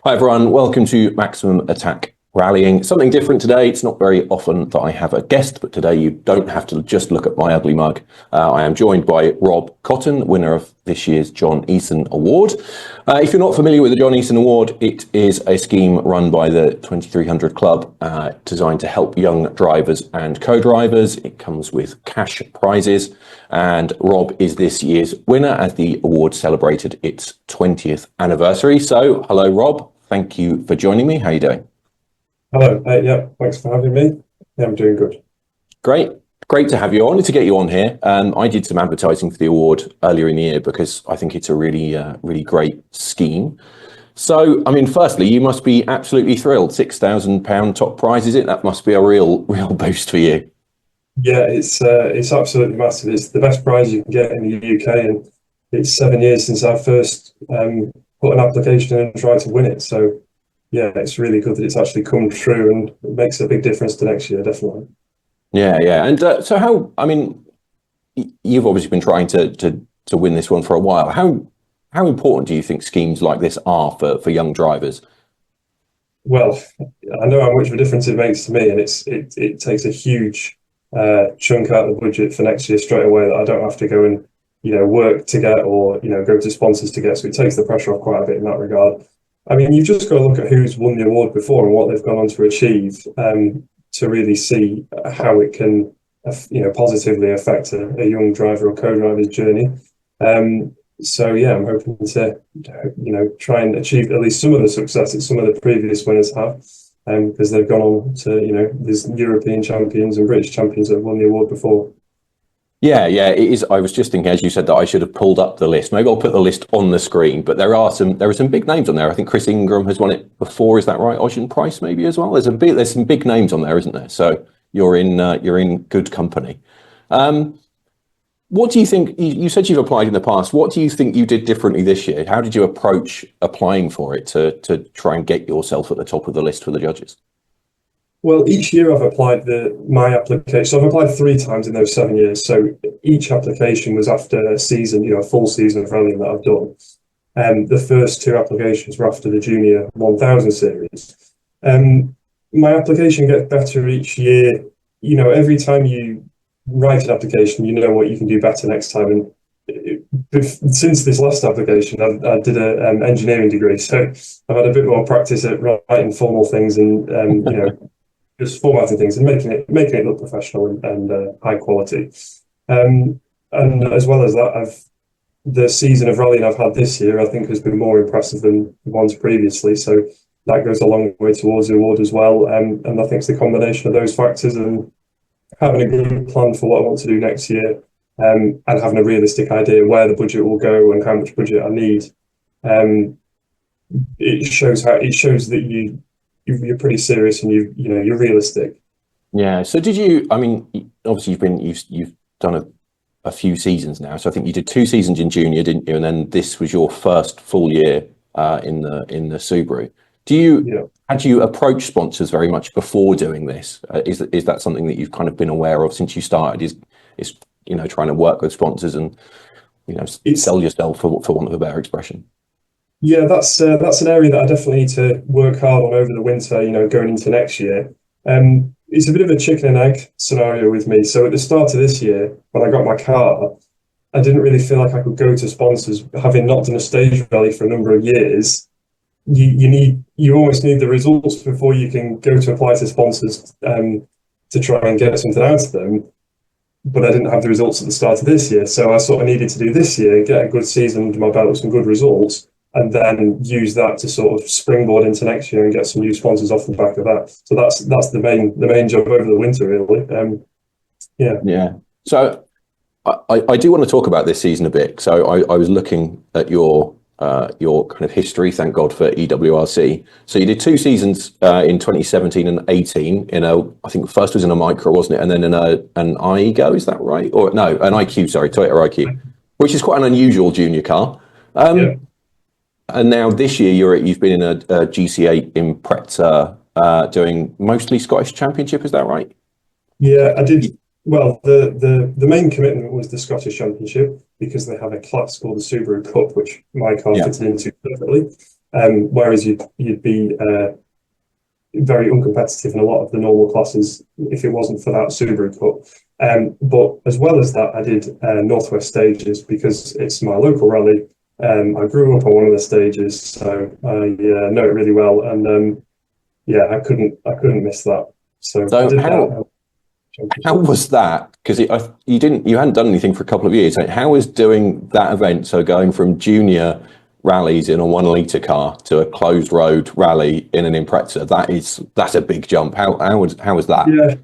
Hi everyone, welcome to Maximum Attack Rallying. Something different today. It's not very often that I have a guest, but today you don't have to just look at my ugly mug. I am joined by Rob Cotton, winner of this year's John Easson Award. If you're not familiar with the John Easson Award, it is a scheme run by the 2300 Club designed to help young drivers and co-drivers. It comes with cash prizes, and Rob is this year's winner as the award celebrated its 20th anniversary. So, hello Rob, thank you for joining me. How are you doing? Hello. Yeah, thanks for having me. Yeah, I'm doing good. Great to have you. I wanted to get you on here. I did some advertising for the award earlier in the year because I think it's a really great scheme. So, I mean, firstly, you must be absolutely thrilled. £6,000 top prize, is it? That must be a real boost for you. Yeah, it's absolutely massive. It's the best prize you can get in the UK, and it's 7 years since I first put an application in and tried to win it. So, yeah, it's really good that it's actually come true, and it makes a big difference to next year, definitely. Yeah. And so how, I mean, you've obviously been trying to win this one for a while. How important do you think schemes like this are for young drivers? Well, I know how much of a difference it makes to me, and it takes a huge chunk out of the budget for next year straight away that I don't have to go and work to get, or go to sponsors to get. So it takes the pressure off quite a bit in that regard. I mean, you've just got to look at who's won the award before and what they've gone on to achieve to really see how it can, positively affect a young driver or co-driver's journey. So yeah, I'm hoping to, try and achieve at least some of the success that some of the previous winners have, because they've gone on to, there's European champions and British champions that have won the award before. Yeah, it is. I was just thinking, as you said, that I should have pulled up the list. Maybe I'll put the list on the screen, but there are some big names on there. I think Chris Ingram has won it before. Is that right? Ocean Price maybe as well. There's some big names on there, isn't there? So you're in good company. What do you think? You said you've applied in the past. What do you think you did differently this year? How did you approach applying for it to try and get yourself at the top of the list for the judges? Well, each year I've applied my application. So I've applied 3 times in those 7 years. So each application was after a season, a full season of rallying that I've done. The first 2 applications were after the Junior 1000 series. My application gets better each year. Every time you write an application, you know what you can do better next time. And since this last application, I did an engineering degree, so I've had a bit more practice at writing formal things and just formatting things and making it look professional and high quality. And as well as that, the season of rallying I've had this year, I think, has been more impressive than the ones previously. So that goes a long way towards the award as well. And I think it's the combination of those factors and having a good plan for what I want to do next year, and having a realistic idea where the budget will go and how much budget I need. It shows that you're pretty serious and you're realistic. Yeah. So did you? I mean, obviously you've done a few seasons now. So I think you did 2 seasons in junior, didn't you? And then this was your first full year in the Subaru. Had you approached sponsors very much before doing this? Is that something that you've kind of been aware of since you started? Is trying to work with sponsors and sell yourself, for want of a better expression? Yeah, that's an area that I definitely need to work hard on over the winter, going into next year. It's a bit of a chicken and egg scenario with me. So at the start of this year, when I got my car, I didn't really feel like I could go to sponsors, having not done a stage rally for a number of years. You almost need the results before you can go to apply to sponsors to try and get something out of them. But I didn't have the results at the start of this year. So I sort of needed to do this year, get a good season under my belt with some good results, and then use that to sort of springboard into next year and get some new sponsors off the back of that. So that's the main job over the winter, really. Yeah. So I do want to talk about this season a bit. So I was looking at your kind of history. Thank God for EWRC. So you did 2 seasons in 2017 and 18. I think the first was in a micro, wasn't it? And then in an IGO, is that right? Or no, an IQ. Sorry, Toyota IQ, which is quite an unusual junior car. Yeah. And now this year you've been in a GC8 Impreza, doing mostly Scottish Championship. Is that right? Yeah, I did. Well, the main commitment was the Scottish Championship because they have a class called the Subaru Cup, which my car fitted into perfectly. whereas you'd be very uncompetitive in a lot of the normal classes if it wasn't for that Subaru Cup. But as well as that, I did Northwest Stages because it's my local rally. I grew up on one of the stages, so I know it really well, and yeah, I couldn't miss that. So I did that. How was that? Because you hadn't done anything for a couple of years. How was doing that event? So going from junior rallies in a 1 litre car to a closed road rally in an Impreza, that's a big jump. How was that? Yeah.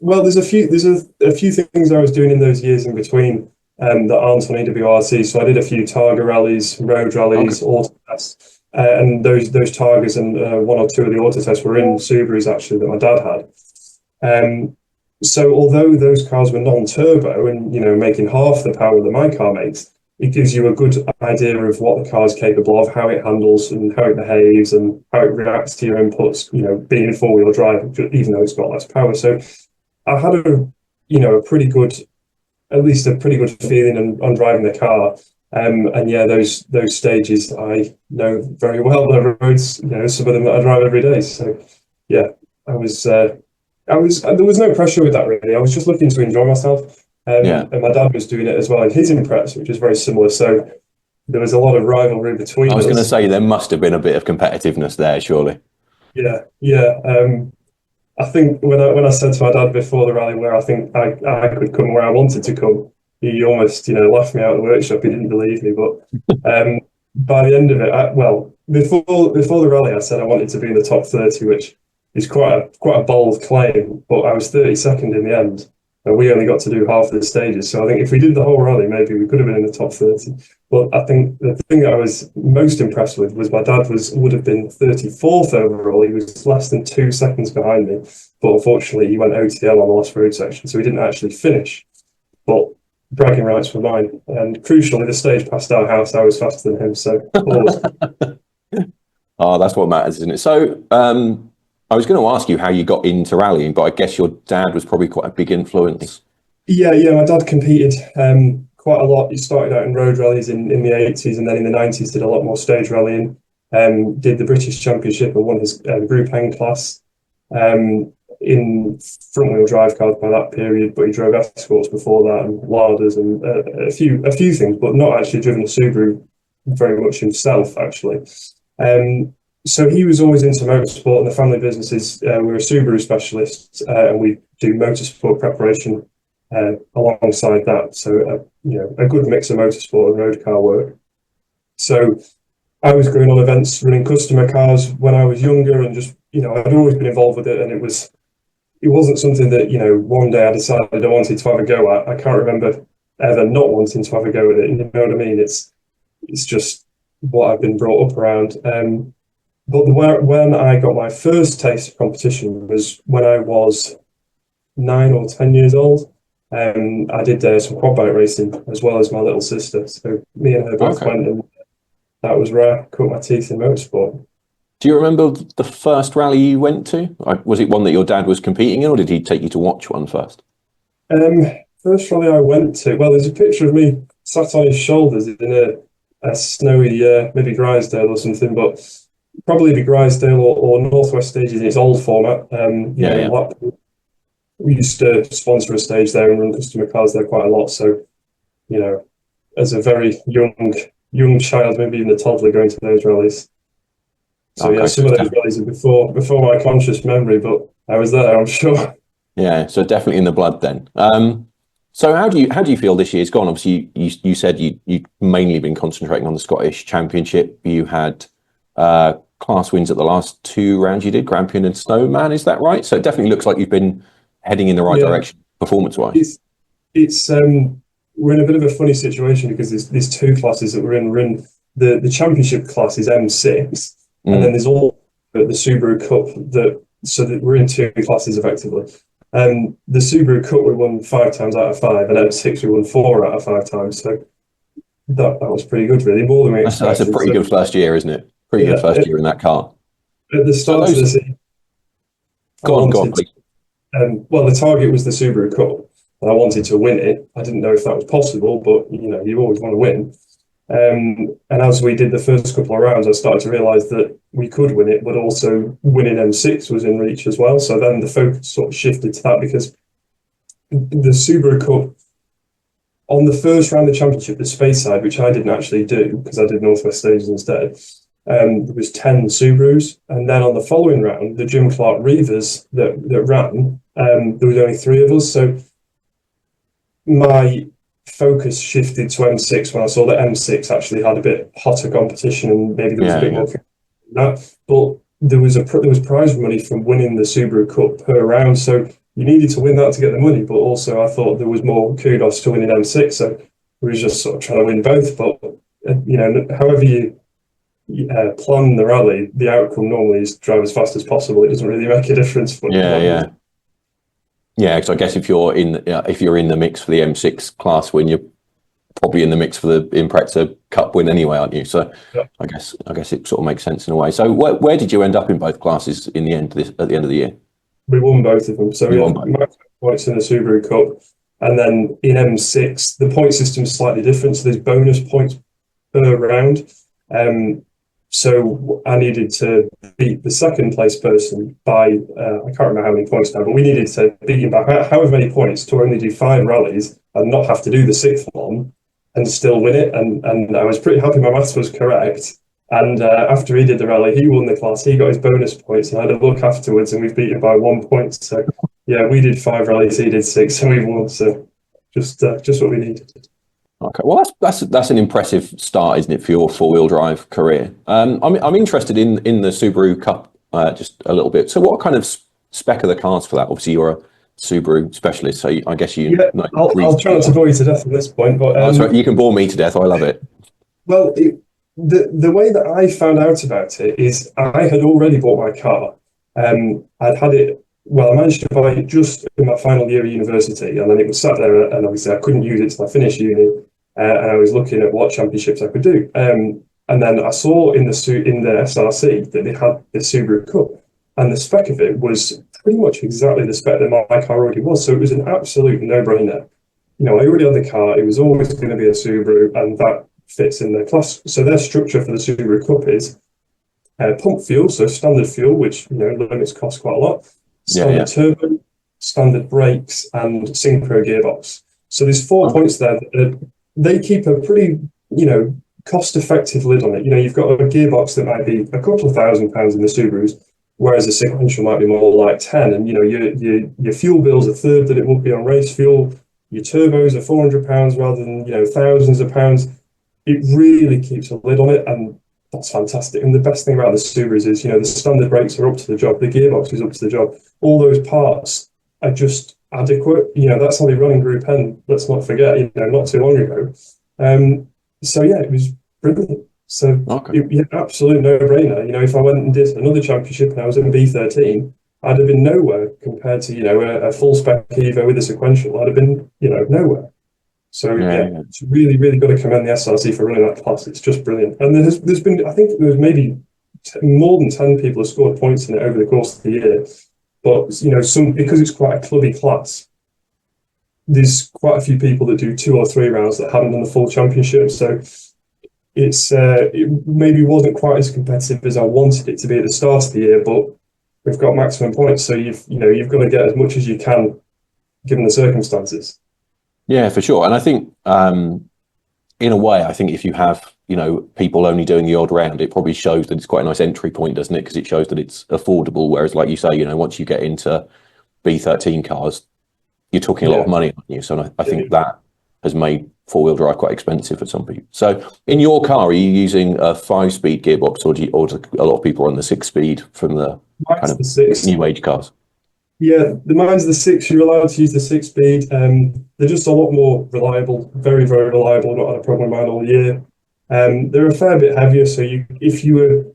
Well, there's a few things I was doing in those years in between that aren't on EWRC. So I did a few Targa rallies, road rallies, auto tests, and those Targas and one or two of the auto tests were in Subarus actually that my dad had. So although those cars were non-turbo and making half the power that my car makes, it gives you a good idea of what the car is capable of, how it handles and how it behaves and how it reacts to your inputs, being in four-wheel drive, even though it's got less power. So I had a pretty good feeling on driving the car. And yeah, those stages I know very well. The roads, some of them that I drive every day. So yeah, there was no pressure with that really. I was just looking to enjoy myself. And my dad was doing it as well in his Impreza, which is very similar. So there was a lot of rivalry between us. I was going to say there must have been a bit of competitiveness there, surely. Yeah. I think when I said to my dad before the rally where I think I could come where I wanted to come, he almost laughed me out of the workshop. He didn't believe me, but by the end of it, before the rally, I said I wanted to be in the top 30, which is quite a bold claim. But I was 32nd in the end. And we only got to do half of the stages. So I think if we did the whole rally, maybe we could have been in the top 30. But I think the thing that I was most impressed with was my dad would have been 34th overall. He was less than 2 seconds behind me. But unfortunately, he went OTL on the last road section. So he didn't actually finish. But bragging rights were mine. And crucially, the stage past our house, I was faster than him. So oh, that's what matters, isn't it? So I was going to ask you how you got into rallying, but I guess your dad was probably quite a big influence. Yeah, my dad competed quite a lot. He started out in road rallies in the 80s, and then in the 90s did a lot more stage rallying. Did the British Championship and won his Group N class in front-wheel drive cars by that period, but he drove Escorts before that and Larders and a few things, but not actually driven a Subaru very much himself, actually. So he was always into motorsport, and the family businesses, we're a Subaru specialist, and we do motorsport preparation alongside that. So, a good mix of motorsport and road car work. So I was going on events running customer cars when I was younger, and just, I'd always been involved with it, and it wasn't something that, one day I decided I wanted to have a go at. I can't remember ever not wanting to have a go at it. You know what I mean? It's just what I've been brought up around. But when I got my first taste of competition was when I was 9 or 10 years old. I did some quad bike racing as well as my little sister. So me and her both went, and that was where I cut my teeth in motorsport. Do you remember the first rally you went to? Was it one that your dad was competing in, or did he take you to watch one first? First rally I went to, well, there's a picture of me sat on his shoulders in a snowy, maybe Grisdale or something, but probably the Grisdale or Northwest stages in its old format. We used to sponsor a stage there and run customer cars there quite a lot. So, as a very young child, maybe even a toddler, going to those rallies. So some of those rallies are before my conscious memory, but I was there, I'm sure. Yeah, so definitely in the blood then. So how do you feel this year's gone? Obviously, you said you mainly been concentrating on the Scottish Championship. You had class wins at the last 2 rounds you did, Grampian and Snowman, is that right? So it definitely looks like you've been heading in the right direction performance-wise. It's we're in a bit of a funny situation because there's 2 classes that we're in. We're in the championship class is M6, and then there's all the Subaru Cup so that we're in 2 classes effectively. The Subaru Cup we won 5 times out of 5, and M6 we won 4 out of 5 times. So that was pretty good, really, more than we expected. That's a pretty good first year, isn't it? Pretty good first year in that car. At the start of the season, go on, please. Well, the target was the Subaru Cup, and I wanted to win it. I didn't know if that was possible, but you always want to win. And as we did the first couple of rounds, I started to realise that we could win it, but also winning M6 was in reach as well. So then the focus sort of shifted to that, because the Subaru Cup, on the first round of the championship, the space side, which I didn't actually do because I did Northwest Stages instead, there was 10 Subarus. And then on the following round, the Jim Clark Reavers that ran, there was only 3 of us. So my focus shifted to M6 when I saw that M6 actually had a bit hotter competition, and maybe there was a bit more that. But there was prize money from winning the Subaru Cup per round, so you needed to win that to get the money. But also, I thought there was more kudos to winning M6, so we was just sort of trying to win both. But however you plan the rally, the outcome normally is drive as fast as possible. It doesn't really make a difference. But yeah, because I guess if you're in the mix for the M6 class win, you're probably in the mix for the Impreza Cup win anyway, aren't you? So yeah. I guess it sort of makes sense in a way. So where did you end up in both classes in the end at the end of the year? We won both of them. So we won maximum points in the Subaru Cup, and then in M6 the point system is slightly different. So there's bonus points per round. So I needed to beat the second place person by, I can't remember how many points now, but we needed to beat him by however many points to only do 5 rallies and not have to do the 6th one and still win it. And I was pretty happy my maths was correct. And after he did the rally, he won the class, he got his bonus points, and I had a look afterwards and we beat him by 1 point. So yeah, we did 5 rallies, he did 6, and we won. So just what we needed. Okay, well that's an impressive start, isn't it, for your 4-wheel drive career? I'm interested in the Subaru Cup just a little bit. So what kind of spec are the cars for that? Obviously, you're a Subaru specialist, so I guess you. Yeah, I'll try not to bore you to death at this point, but sorry, you can bore me to death. I love it. Well, the way that I found out about it is I had already bought my car. I'd had it. Well, I managed to buy it just in my final year of university, and then it was sat there, and obviously I couldn't use it till I finished uni, and I was looking at what championships I could do. And then I saw in the SRC that they had the Subaru Cup, and the spec of it was pretty much exactly the spec that my car already was. So it was an absolute no-brainer. I already had the car. It was always going to be a Subaru, and that fits in their class. So their structure for the Subaru Cup is pump fuel, so standard fuel, which limits cost quite a lot. Standard turbo, standard brakes, and synchro gearbox. So there's 4 points there. They keep a pretty, cost-effective lid on it. You've got a gearbox that might be a couple of £1,000 in the Subarus, whereas a sequential might be more like 10. And your fuel bill's a third that it would be on race fuel. Your turbos are £400 rather than thousands of pounds. It really keeps a lid on it, and that's fantastic. And the best thing about the Subarus is, the standard brakes are up to the job, the gearbox is up to the job. All those parts are just adequate. That's how they run in Group N, let's not forget, not too long ago. So yeah, it was brilliant. So absolute no-brainer. If I went and did another championship and I was in B13, I'd have been nowhere compared to, a full spec Evo with a sequential. I'd have been, nowhere. So it's really, really got to commend the SRC for running that class. It's just brilliant. And there's been, I think there's maybe more than 10 people have scored points in it over the course of the year. But because it's quite a clubby class, there's quite a few people that do 2 or 3 rounds that haven't done the full championship. So it maybe wasn't quite as competitive as I wanted it to be at the start of the year, but we've got maximum points, so you've got to get as much as you can given the circumstances. Yeah, for sure. And I think in a way, I think if you have people only doing the odd round, it probably shows that it's quite a nice entry point, doesn't it? Because it shows that it's affordable. Whereas, like you say, once you get into B13 cars, you're talking a lot of money, aren't you? So I think that has made 4-wheel drive quite expensive for some people. So in your car, are you using a 5-speed gearbox, or do a lot of people on the 6-speed from the kind of new age cars? Yeah, mine's the 6. You're allowed to use the 6-speed. They're just a lot more reliable, very, very reliable. Not had a problem with mine all year. They're a fair bit heavier, so if you were,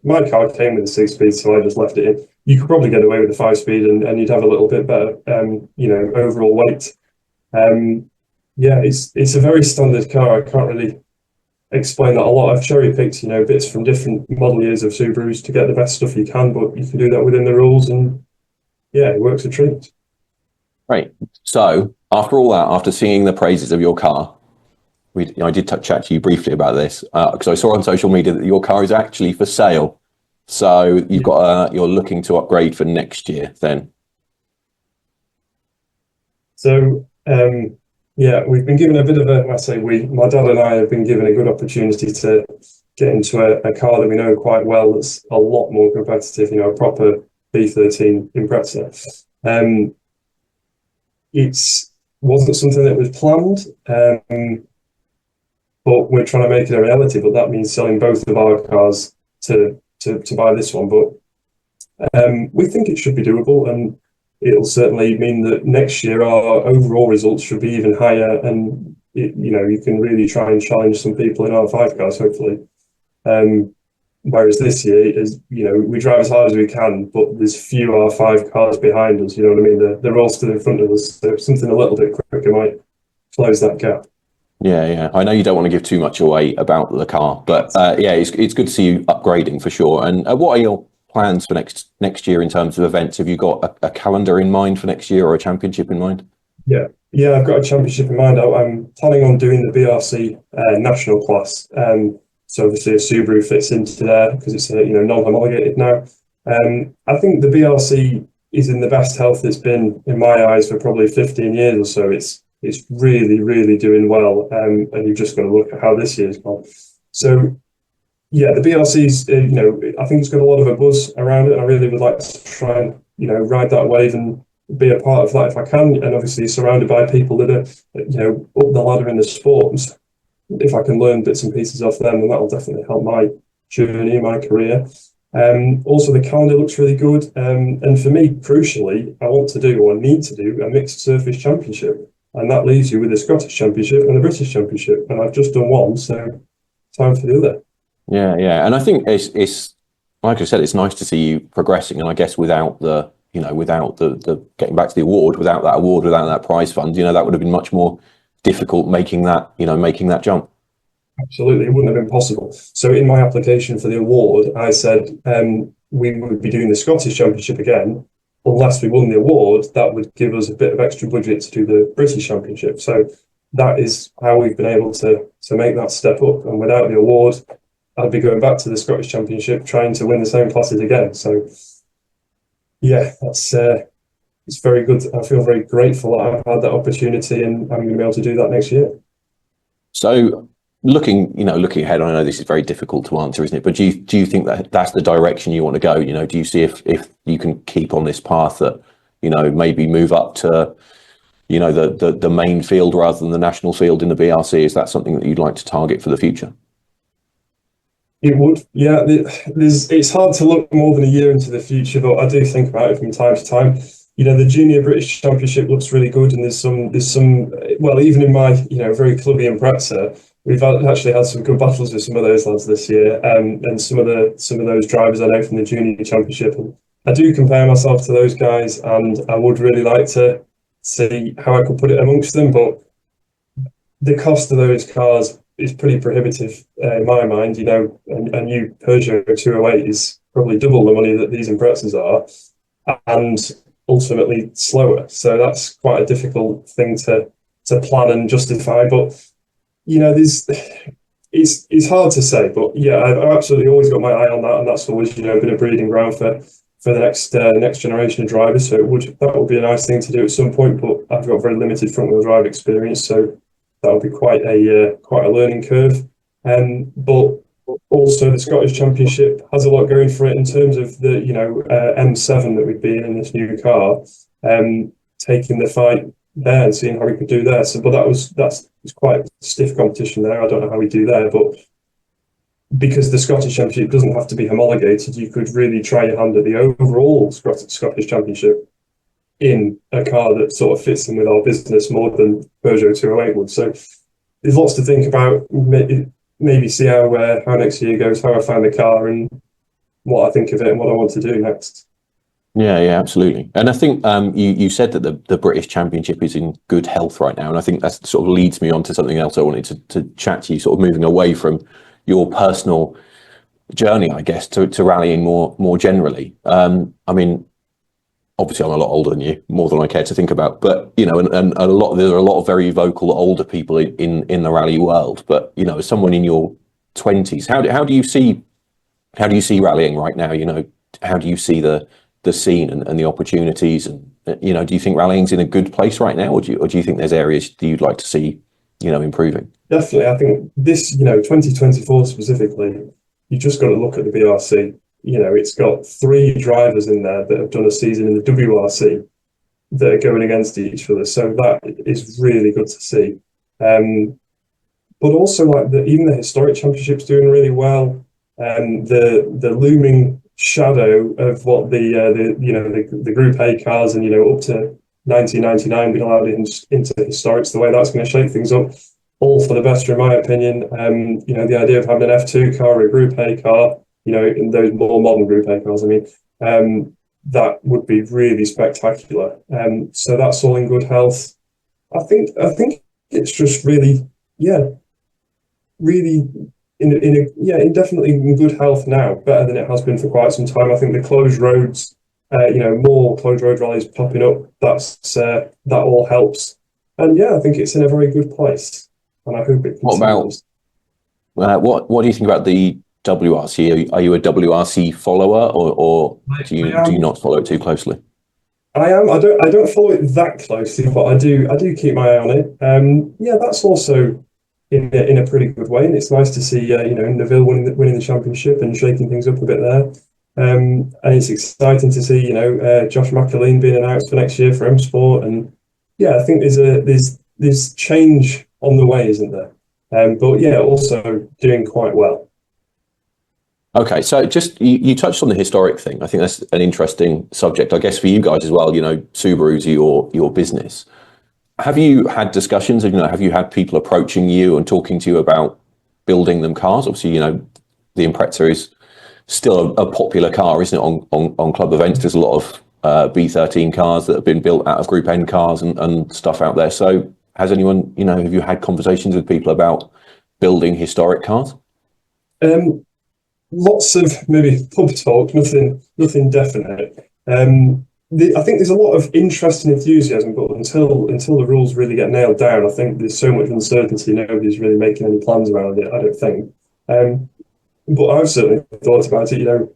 my car came with a 6-speed, so I just left it in. You could probably get away with a 5-speed, and you'd have a little bit better, overall weight. It's a very standard car. I can't really explain that a lot. I've cherry picked, bits from different model years of Subarus to get the best stuff you can, but you can do that within the rules, and it works a treat. Right. So after all that, after singing the praises of your car, I did chat to you briefly about this because I saw on social media that your car is actually for sale. So you've got you're looking to upgrade for next year then. So yeah, we've been given a bit of my dad and I have been given a good opportunity to get into a car that we know quite well that's a lot more competitive, a proper B13 Impreza. It wasn't something that was planned, but we're trying to make it a reality. But that means selling both of our cars to buy this one. But we think it should be doable, and it'll certainly mean that next year our overall results should be even higher, and you can really try and challenge some people in R5 cars, hopefully. Whereas this year is, we drive as hard as we can, but there's few R5 cars behind us. You know what I mean? They're all still in front of us. So something a little bit quicker might close that gap. Yeah. I know you don't want to give too much away about the car, but yeah, it's good to see you upgrading for sure. And what are your plans for next year in terms of events? Have you got a calendar in mind for next year or a championship in mind? Yeah, I've got a championship in mind. I'm planning on doing the BRC national class. So obviously a Subaru fits into there because it's non-homologated now. I think the BRC is in the best health it's been in my eyes for probably 15 years or so. It's really, really doing well. And you've just got to look at how this year's gone. So yeah, the BRC's, I think it's got a lot of a buzz around it. I really would like to try and, ride that wave and be a part of that if I can. And obviously surrounded by people that are, up the ladder in the sport. If I can learn bits and pieces off them, then that'll definitely help my journey, my career. Also, the calendar looks really good. And for me, crucially, I want to do, or need to do, a mixed surface championship. And that leaves you with a Scottish championship and a British championship. And I've just done one, so time for the other. Yeah. And I think it's like I said, it's nice to see you progressing. And I guess without the getting back to the award, without that prize fund, that would have been much more difficult making that jump. Absolutely, it wouldn't have been possible. So in my application for the award, I said we would be doing the Scottish Championship again. Unless we won the award, that would give us a bit of extra budget to do the British Championship. So that is how we've been able to make that step up. And without the award, I'd be going back to the Scottish Championship trying to win the same classes again. So yeah, that's it's very good. I feel very grateful that I've had that opportunity, and I'm going to be able to do that next year. So looking ahead, I know this is very difficult to answer, isn't it? But do you think that that's the direction you want to go? Do you see if you can keep on this path that, maybe move up to, the main field rather than the national field in the BRC? Is that something that you'd like to target for the future? It would, yeah. It's hard to look more than a year into the future, but I do think about it from time to time. The Junior British Championship looks really good, and there's some. Well, even in my very clubby Impreza, we've actually had some good battles with some of those lads this year, and some of those drivers I know from the Junior Championship. And I do compare myself to those guys, and I would really like to see how I could put it amongst them. But the cost of those cars is pretty prohibitive in my mind. A new Peugeot 208 is probably double the money that these Imprezas are, and ultimately slower. So that's quite a difficult thing to plan and justify. But it's hard to say. But yeah, I've absolutely always got my eye on that, and that's always been a breeding ground for the next generation of drivers. So that would be a nice thing to do at some point. But I've got very limited front wheel drive experience, so that would be quite a learning curve. But also the Scottish Championship has a lot going for it in terms of the M7 that we'd be in this new car, taking the fight there and seeing how we could do there. So, but that's quite stiff competition there. I don't know how we do there, but because the Scottish Championship doesn't have to be homologated, you could really try your hand at the overall Scottish Championship in a car that sort of fits in with our business more than Peugeot 208 would. So there's lots to think about. Maybe see how next year goes, how I find the car, and what I think of it, and what I want to do next. Yeah, absolutely. And I think you said that the British Championship is in good health right now, and I think that sort of leads me on to something else I wanted to chat to you, sort of moving away from your personal journey, I guess, to rallying more generally. I mean, obviously I'm a lot older than you, more than I care to think about. But you know, and there are a lot of very vocal older people in the rally world. But you know, as someone in your 20s, how do you see rallying right now? You know, how do you see the scene and the opportunities? And you know, do you think rallying's in a good place right now, or do you think there's areas that you'd like to see, you know, improving? Definitely, I think this, 2024 specifically, you just got to look at the BRC. You know, it's got 3 drivers in there that have done a season in the WRC that are going against each other. So that is really good to see. But also, like even the historic championship's doing really well. The looming shadow of what the Group A cars and up to 1999 being allowed into historics, the way that's going to shake things up, all for the better in my opinion. The idea of having an F2 car or a Group A car, in those more modern Group A cars, I mean, that would be really spectacular. So that's all in good health. I think it's just really, really definitely in good health now, better than it has been for quite some time. I think the closed roads, more closed road rallies popping up, that all helps. And I think it's in a very good place, and I hope it continues. What do you think about the WRC? Are you a WRC follower, or do you not follow it too closely? I am. I don't follow it that closely, but I do keep my eye on it. That's also in a pretty good way, and it's nice to see Neville winning the championship and shaking things up a bit there. And it's exciting to see Josh McAleen being announced for next year for M Sport, and I think there's change on the way, isn't there? But also doing quite well. Okay, so just you touched on the historic thing. I think that's an interesting subject, I guess, for you guys as well. Subaru's your business. Have you had discussions? Have you had people approaching you and talking to you about building them cars? Obviously, the Impreza is still a popular car, isn't it? On club events, there's a lot of B13 cars that have been built out of Group N cars and stuff out there. So, has anyone, have you had conversations with people about building historic cars? Lots of maybe pub talk, nothing definite. I think there's a lot of interest and enthusiasm, but until the rules really get nailed down, I think there's so much uncertainty. Nobody's really making any plans around it, I don't think. But I've certainly thought about it.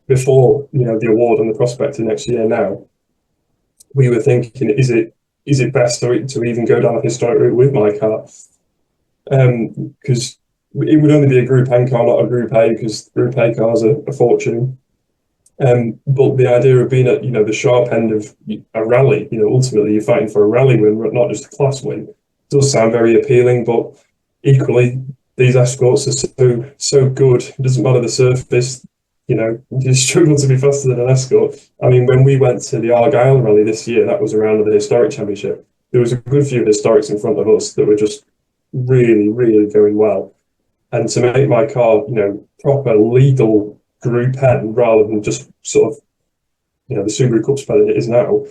Before the award and the prospect of next year. Now, we were thinking, is it best to even go down a historic route with my car? Because it would only be a Group N car, not a Group A, because Group A cars are a fortune. But the idea of being at the sharp end of a rally, ultimately you're fighting for a rally win, not just a class win, does sound very appealing. But equally, these escorts are so good. It doesn't matter the surface. You struggle to be faster than an escort. I mean, when we went to the Argyle rally this year, that was around the historic championship. There was a good few historics in front of us that were just really, really going well. And to make my car, proper legal Group N rather than just sort of, the Subaru Cup spec it is now,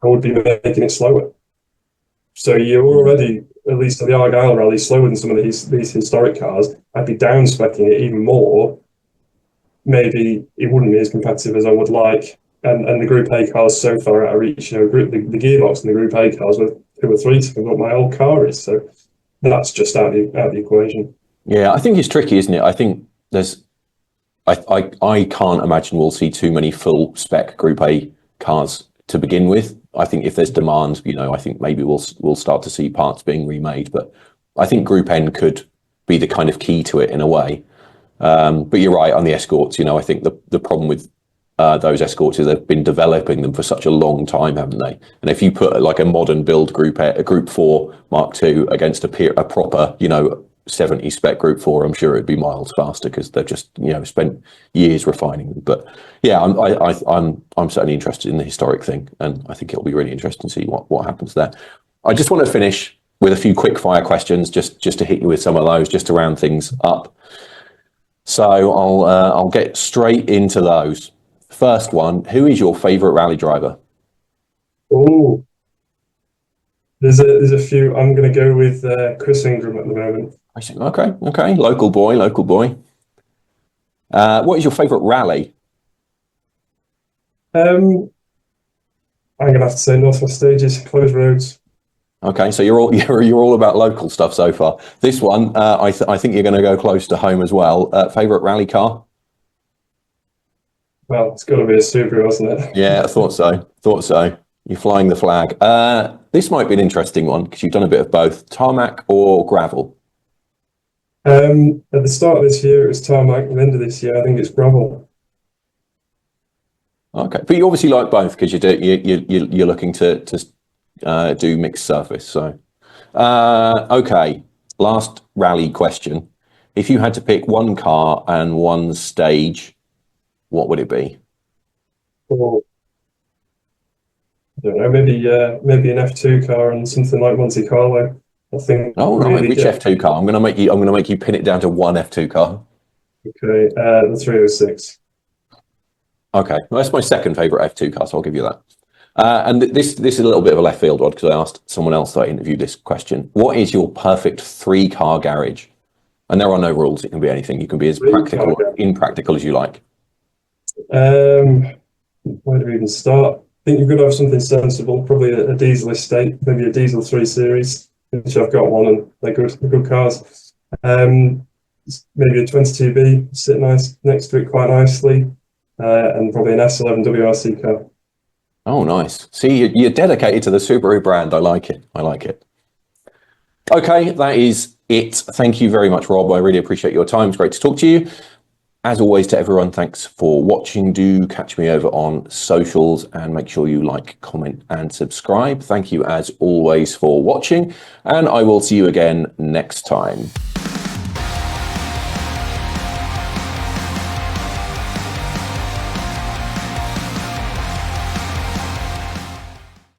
I would be making it slower. So you're already, at least at the Argyle rally, slower than some of these historic cars. I'd be down specing it even more. Maybe it wouldn't be as competitive as I would like. And the Group A cars so far out of reach, the gearbox and the Group A cars were 2 or 3 times what my old car is. So that's just out of the equation. Yeah, I think it's tricky, isn't it? I think I can't imagine we'll see too many full spec Group A cars to begin with. I think if there's demand, I think maybe we'll start to see parts being remade. But I think Group N could be the kind of key to it in a way. But you're right on the escorts. I think the problem with those escorts is they've been developing them for such a long time, haven't they? And if you put like a modern build a Group 4 Mark II against a proper 70 spec Group 4, I'm sure it'd be miles faster because they've just spent years refining them. But I'm certainly interested in the historic thing, and I think it'll be really interesting to see what happens there. I just want to finish with a few quick fire questions, just to hit you with some of those, just to round things up. So I'll get straight into those. First one: who is your favourite rally driver? Oh, there's a few. I'm going to go with Chris Ingram at the moment. Okay. Local boy. What is your favourite rally? I'm going to have to say Northwest Stages, closed roads. Okay, so you're all you're all about local stuff so far. This one, I think you're going to go close to home as well. Favorite rally car? Well, it's got to be a Subaru, hasn't it? Yeah, I thought so. Thought so. You're flying the flag. This might be an interesting one because you've done a bit of both. Tarmac or gravel? At the start of this year, it was tarmac. At the end of this year, I think it's gravel. Okay, but you obviously like both because you're looking to do mixed surface. So, okay. Last rally question: if you had to pick one car and one stage, what would it be? Or, I don't know, maybe an F2 car and something like Monte Carlo. I think. Oh, right. Really Which F2 car? I'm going to make you pin it down to one F2 car. Okay, the 306. Okay, well, that's my second favourite F2 car, so I'll give you that. And this is a little bit of a left field one because I asked someone else that I interviewed this question. What is your perfect 3-car garage? And there are no rules. It can be anything. You can be as impractical as you like. Where do we even start? I think you've got to have something sensible. Probably a diesel estate, maybe a diesel 3 Series, which I've got one, and they're good cars. Maybe a 22B, sit nice next to it quite nicely, and probably an S11 WRC car. Oh, nice. See, you're dedicated to the Subaru brand. I like it. I like it. Okay, that is it. Thank you very much, Rob. I really appreciate your time. It's great to talk to you. As always, to everyone, thanks for watching. Do catch me over on socials and make sure you like, comment and subscribe. Thank you as always for watching, and I will see you again next time.